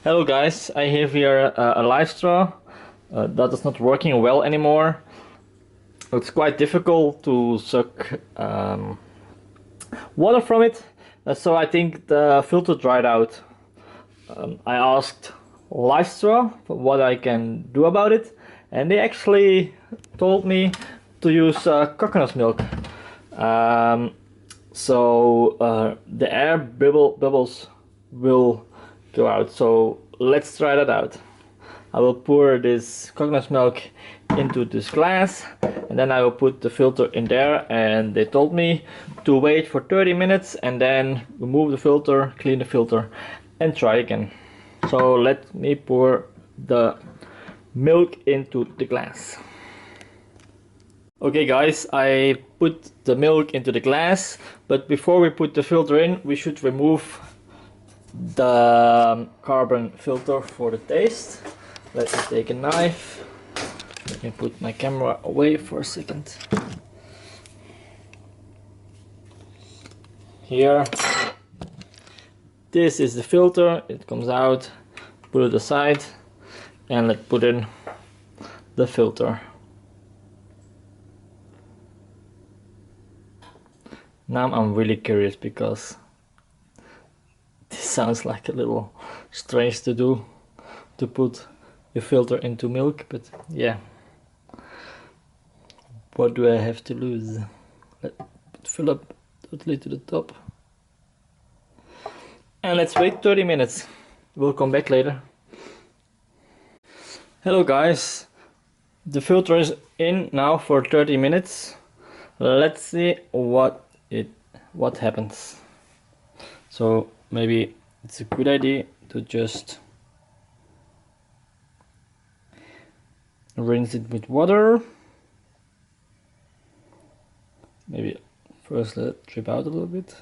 Hello guys, I have here a LifeStraw that is not working well anymore. It's quite difficult to suck water from it, so I think the filter dried out. I asked LifeStraw what I can do about it, and they actually told me to use coconut milk. Um, the air bubbles will go out. So let's try that out. I will pour this coconut milk into this glass, and then I will put the filter in there, and they told me to wait for 30 minutes and then remove the filter, clean the filter, and try again. So let me pour the milk into the glass. Okay guys, I put the milk into the glass, but before we put the filter in, we should remove the carbon filter for the taste. Let me take a knife. Let me put my camera away for a second. Here. This is the filter. It comes out. Put it aside. And let's put in the filter. Now I'm really curious because this sounds like a little strange to do, to put your filter into milk, but yeah. What do I have to lose? Let it fill up totally to the top. And let's wait 30 minutes. We'll come back later. Hello guys. The filter is in now for 30 minutes. Let's see what happens. So maybe it's a good idea to just rinse it with water. Maybe first let it drip out a little bit.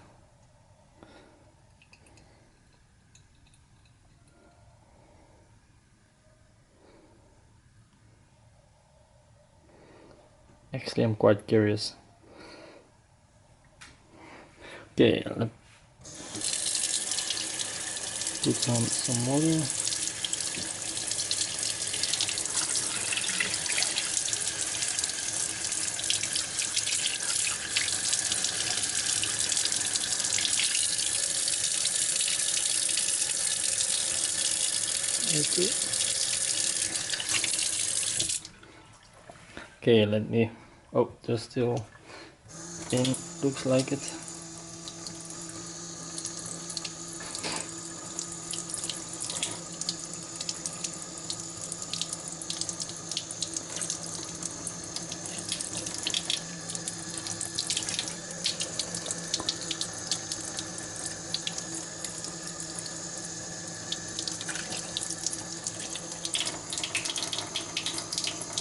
Actually, I'm quite curious. Okay, let's put some water. Okay, let me. Oh, there's still in. Looks like it.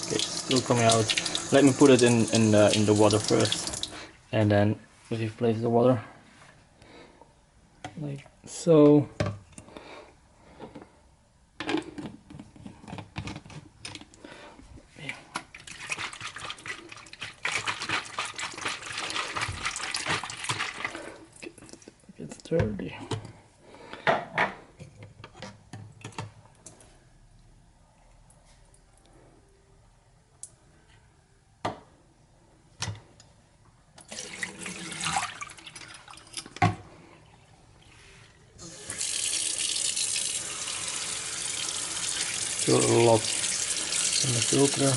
Okay, still coming out. Let me put it in the water first, and then replace the water like so. It's dirty. Still a lot in the filter.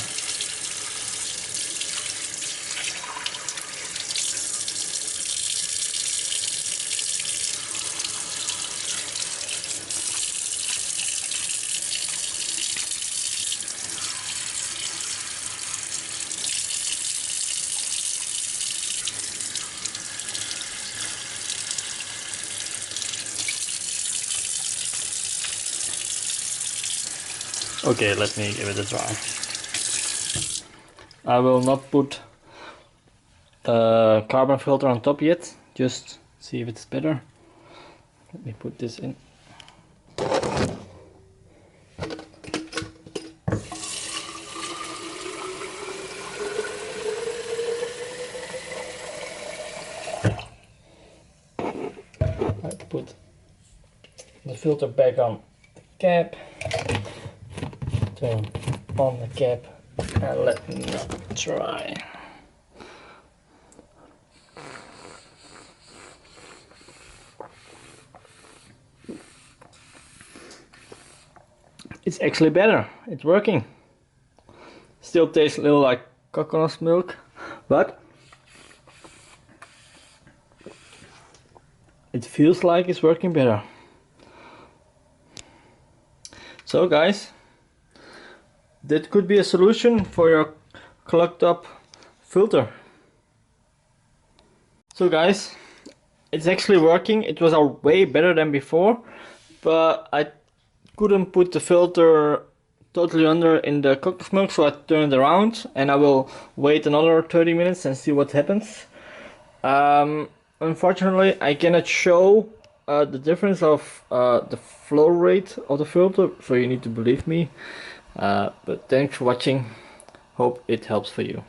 Okay, let me give it a try. I will not put the carbon filter on top yet, just see if it's better. Let me put this in. I put the filter back on cap, turn on the cap, and let me try. It's actually better. It's working. Still tastes a little like coconut milk, but it feels like it's working better. So guys, that could be a solution for your clogged up filter. So guys, it's actually working. It was way better than before, but I couldn't put the filter totally under in the coconut milk, so I turned it around and I will wait another 30 minutes and see what happens. Unfortunately, I cannot show the difference of the flow rate of the filter, so you need to believe me. But thanks for watching. Hope it helps for you.